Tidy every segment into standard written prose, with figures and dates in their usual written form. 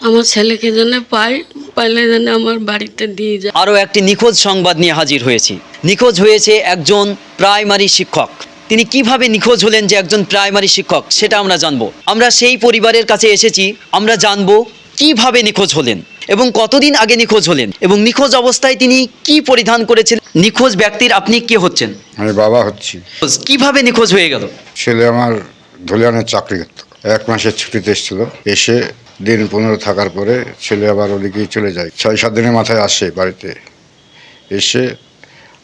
আমার ছেলেকে যেন পাইলে যেন আমার বাড়িতে দিয়ে যায়। আরও একটি নিখোঁজ সংবাদ নিয়ে হাজির হয়েছি। নিখোঁজ হয়েছে একজন প্রাইমারি শিক্ষক। তিনি কিভাবে নিখোঁজ হলেন যে একজন প্রাইমারি শিক্ষক, সেটা আমরা জানবো। আমরা সেই পরিবারের কাছে এসেছি, আমরা জানবো কিভাবে নিখোঁজ হলেন এবং কতদিন আগে নিখোঁজ হলেন এবং নিখোঁজ অবস্থায় তিনি কি পরিধান করেছিলেন। নিখোঁজ ব্যক্তির আপনি কে হচ্ছেন? আমি বাবা হচ্ছি। কিভাবে নিখোঁজ হয়ে গেল? ছেলে আমার ধুলিয়ানের চাকরি করত, 1 মাসের ছুটিতে এসেছিল। এসে দিন 15 থাকার পরে ছেলে আবার ওদিকেই চলে যায়। 6-7 দিনের মাথায় আসে বাড়িতে, এসে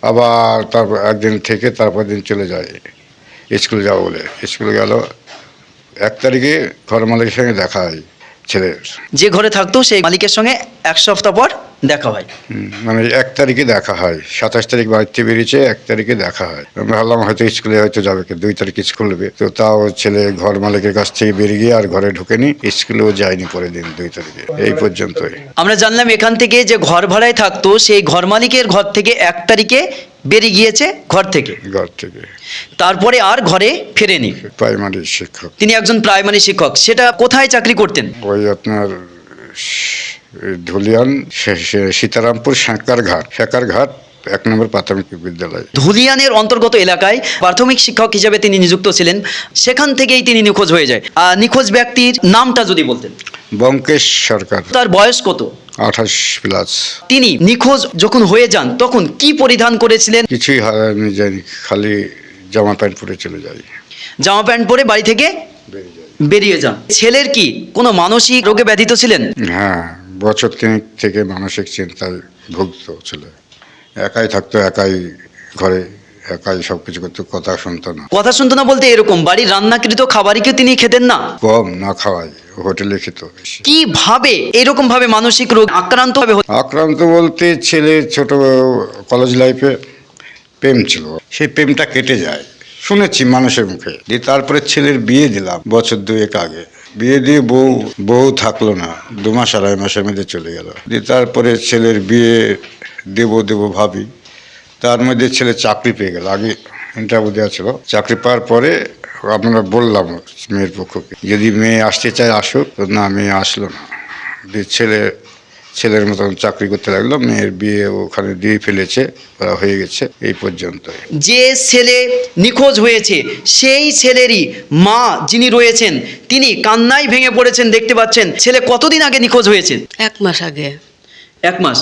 আবার তারপর একদিন থেকে তারপর দিন চলে যায় স্কুলে যাবো বলে। স্কুলে গেল, 1 তারিখে ঘর মালিকের সঙ্গে দেখা হয় ছেলের। যে ঘরে থাকতো সেই মালিকের সঙ্গে 1 সপ্তাহ পর দেখা হয়। মানে 1 তারিখে দেখা হয়। 27 তারিখ বাড়িতে বেরিয়েছে, 1 তারিখে দেখা হয়। আমি ভাবলাম হয়তো স্কুলে হয়তো যাবে, 2 তারিখে স্কুল হবে। তো তাও ছেলে ঘর মালিকের কাছ থেকে বেরিয়ে গিয়ে আর ঘরে ঢুকেনি, স্কুলেও যায়নি পরের দিন 2 তারিখে। এই পর্যন্তই আমরা জানলাম এখান থেকে যে ঘর ভাড়ায় থাকতো সেই ঘর মালিকের ঘর থেকে 1 তারিখে বেরিয়ে গিয়েছে ঘর থেকে। তারপরে আর ঘরে ফেরেনি। প্রাইমারি শিক্ষক, তিনি একজন প্রাইমারি শিক্ষক। সেটা কোথায় চাকরি করতেন? ওই আপনার ধুলিয়ান সীতারামপুর শেখারঘাট 1 নম্বর প্রাথমিক বিদ্যালয়। ধুলিয়ানের অন্তর্গত এলাকায় প্রাথমিক শিক্ষক হিসেবে তিনি নিযুক্ত ছিলেন। সেখান থেকেই তিনি নিখোঁজ হয়ে যায়। নিখোঁজ ব্যক্তির নামটা যদি বলতেন। বঙ্কেশ সরকার। তার বয়স কত? 28+। তিনি নিখোঁজ যখন হয়ে যান তখন কি পরিধান করেছিলেন? কিছুই হারায়নি, জানি খালি জামা প্যান্ট পরে চলে যাই। জামা প্যান্ট পরে বাড়ি থেকে বেরিয়ে যান। ছেলের কি কোনো মানসিক রোগে ব্যথিত ছিলেন? হ্যাঁ, বছর 3 থেকে মানসিক চিন্তায় ভুগত ছেলে। একাই থাকতো, একাই ঘরে, একাই সবকিছু করতো, কথা শুনতো না। কথা শুনতো না বলতে এরকম বাড়ির রান্নাকৃত খাবারই কি তিনি খেতেন না? কম না খাওয়াই, হোটেলে খেত বেশি। কিভাবে এরকম ভাবে মানসিক রোগ আক্রান্ত হবে? আক্রান্ত বলতে ছেলে ছোট কলেজ লাইফে প্রেম ছিল, সেই প্রেমটা কেটে যায় শুনেছি মানুষের মুখে। দিয়ে তারপরে ছেলের বিয়ে দিলাম বছর 2 আগে। বিয়ে দিয়ে বউ থাকলো না, 2 মাস 2.5 মাসের মধ্যে চলে গেল। দিয়ে তারপরে ছেলের বিয়ে দেবো ভাবি, তার মধ্যে ছেলে চাকরি পেয়ে গেল। আগে ইন্টারভিউ দেওয়া ছিল, চাকরি পাওয়ার পরে আমরা বললাম মেয়ের পক্ষকে যদি মেয়ে আসতে চায় আসুক। তো না, মেয়ে আসলো না। দিয়ে ছেলের মতন চাকরি করতে লাগলো। মেয়ের বিয়ে ওখানে দিয়ে ফেলেছে, ওরা হয়ে গেছে। এই পর্যন্ত। যে ছেলে নিখোঁজ হয়েছে সেই ছেলেরই মা যিনি রয়েছেন তিনি কান্নায় ভেঙে পড়েছেন, দেখতে পাচ্ছেন। ছেলে কতদিন আগে নিখোঁজ হয়েছে? 1 মাস আগে। 1 মাস।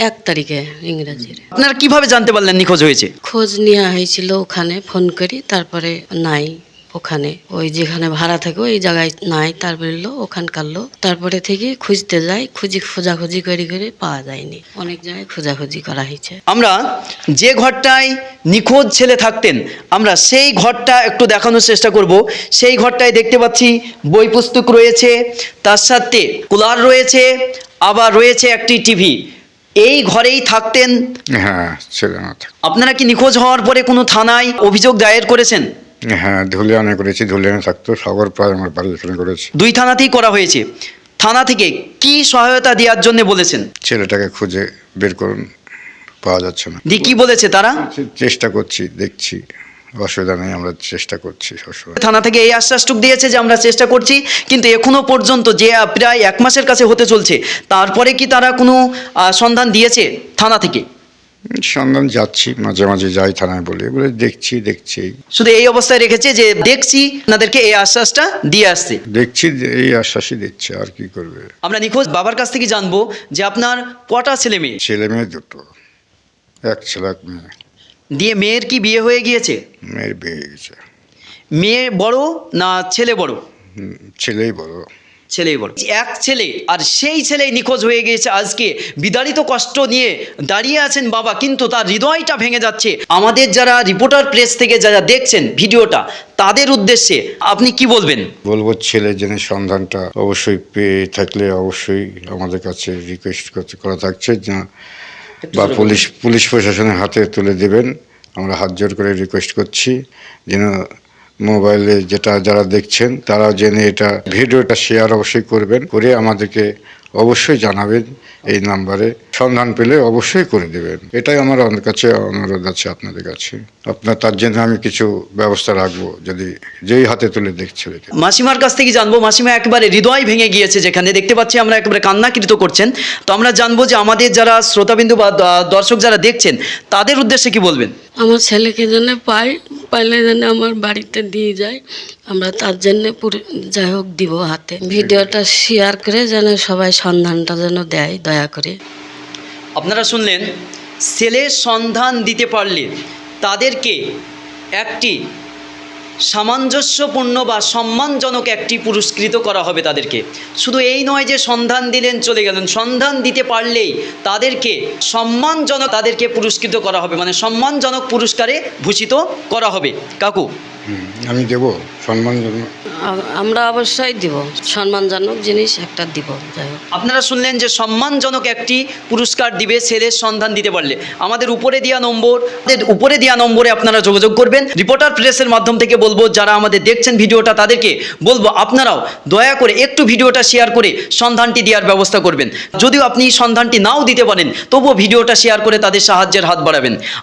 1 তারিখে ইংরেজির। আপনারা কিভাবে জানতে পারলেন নিখোঁজ হয়েছে? খোঁজ নেওয়া হয়েছিল, ওখানে ফোন করি, তারপরে নাই। ওখানে ওই যেখানে ভাড়া থাকে ওই জায়গায় নাই, তার বললো ওখানকার লোক। তারপরে থেকে খুঁজতে যাই, খোঁজাখুঁজি করে পাওয়া যায়নি। অনেক জায়গায় খোঁজাখুঁজি করা হয়েছে। আমরা যে ঘরটায় নিখোঁজ ছেলে থাকতেন আমরা সেই ঘরটা একটু দেখানোর চেষ্টা করব। সেই ঘরটায় দেখতে পাচ্ছি বই পুস্তক রয়েছে, তার সাথে কুলার রয়েছে, আবার রয়েছে একটি টিভি। এই ঘরেই থাকতেন। হ্যাঁ, ছেলে না থাক। আপনারা কি নিখোঁজ হওয়ার পরে কোনো থানায় অভিযোগ দায়ের করেছেন? হ্যাঁ, ধুলিয়ানে করেছি। ধুলিয়ানে থাকতো, সাগর প্রায় আমার বাড়ি এখানে করেছি। 2 থানাতেই করা হয়েছে। থানা থেকে কি সহায়তা দেওয়ার জন্য বলেছেন? ছেলেটাকে খুঁজে বের করুন, পাওয়া যাচ্ছে না। দি কি বলেছে তারা? চেষ্টা করছি, দেখছি, অসুবিধা নেই, আমরা চেষ্টা করছি সবসময়। থানা থেকে এই আশ্বাসটুকু দিয়েছে যে আমরা চেষ্টা করছি, কিন্তু এখনো পর্যন্ত যে প্রায় 1 মাসের কাছে হতে চলছে, তারপরে কি তারা কোনো সন্ধান দিয়েছে থানা থেকে? সন্ধান যাচ্ছি, মাঝে মাঝে যাই থানায়, বলে দেখছি। শুধু এই অবস্থায় রেখেছে যে দেখছি, আপনাদেরকে এই আশ্বাসটা দিয়ে আসছে। দেখছি, এই আশ্বাসই দিচ্ছে, আর কি করবে। আমরা নিখোঁজ বাবার কাছ থেকে জানবো যে আপনার কটা ছেলে মেয়ে? ছেলে মেয়ে 2, 1 ছেলে 1 মেয়ে। দিয়ে মেয়ের কি বিয়ে হয়ে গিয়েছে? মেয়ের বিয়ে হয়ে গেছে। মেয়ে বড় না ছেলে বড়? ছেলেই বড়। ছেলেই বড়। এক ছেলে, আর সেই ছেলেই নিখোঁজ হয়ে গিয়েছে। আজকে বিদারিত কষ্ট নিয়ে দাঁড়িয়ে আছেন বাবা, কিন্তু তার হৃদয়টা ভেঙে যাচ্ছে। আমাদের যারা রিপোর্টার প্রেস থেকে যারা দেখছেন ভিডিওটা, তাদের উদ্দেশ্যে আপনি কি বলবেন? বলবো ছেলে জেনে সন্ধানটা অবশ্যই পেয়ে থাকলে অবশ্যই আমাদের কাছে রিকোয়েস্ট করা থাকছে যে বা পুলিশ প্রশাসনের হাতে তুলে দেবেন। আমরা হাত জোর করে রিকোয়েস্ট করছি যেন মোবাইলে যারা দেখছেন তারা জেনে এটা ভিডিওটা শেয়ার অবশ্যই করবেন, করে আমাদেরকে অবশ্যই জানাবেন এই নাম্বারে। সন্ধান পেলে অবশ্যই করে দেবেন, এটাই আমার কাছে অনুরোধ আছে আপনাদের কাছে। আপনার তার জন্য আমি কিছু ব্যবস্থা রাখবো, যদি যেই হাতে তুলে দেখছে। মাসিমার কাছ থেকে জানবো, মাসিমা একেবারে হৃদয় ভেঙে গিয়েছে, যেখানে দেখতে পাচ্ছি আমরা একেবারে কান্নাকৃত করছেন। তো আমরা জানবো যে আমাদের যারা শ্রোতাবিন্দু বা দর্শক যারা দেখছেন তাদের উদ্দেশ্যে কি বলবেন? আমার ছেলেকে যেন পাইলে যেন আমার বাড়িতে দিয়ে যায়, আমরা তার জন্য যাই হোক দিব হাতে। ভিডিওটা শেয়ার করে যেন সবাই সন্ধানটা যেন দেয় দয়া করে। আপনারা শুনলেন, ছেলের সন্ধান দিতে পারলে তাদেরকে একটি সামঞ্জস্যপূর্ণ বা সম্মানজনক একটি পুরস্কৃত করা হবে তাদেরকে। শুধু এই নয় যে সন্ধান দিলেন চলে গেলেন, সন্ধান দিতে পারলেই তাদেরকে সম্মানজনক তাদেরকে পুরস্কৃত করা হবে, মানে সম্মানজনক পুরস্কারে ভূষিত করা হবে। কাকু, আমি দেব সম্মানজনক। আমরা অবশ্যই দিব, সম্মানজনক জিনিস একটা দিব। যাই হোক, আপনারা শুনলেন যে সম্মানজনক একটি পুরস্কার দিবে ছেলের সন্ধান দিতে পারলে। আমাদের উপরে দেওয়া নম্বরে আপনারা যোগাযোগ করবেন। রিপোর্টার প্রেসের মাধ্যম থেকে বলবো, যারা আমাদের দেখছেন ভিডিওটা তাদেরকে বলবো আপনারাও দয়া করে একটু ভিডিওটা শেয়ার করে সন্ধানটি দেওয়ার ব্যবস্থা করবেন। যদিও আপনি সন্ধানটি নাও দিতে পারেন, তবুও ভিডিওটা শেয়ার করে তাদের সাহায্যের হাত বাড়াবেন।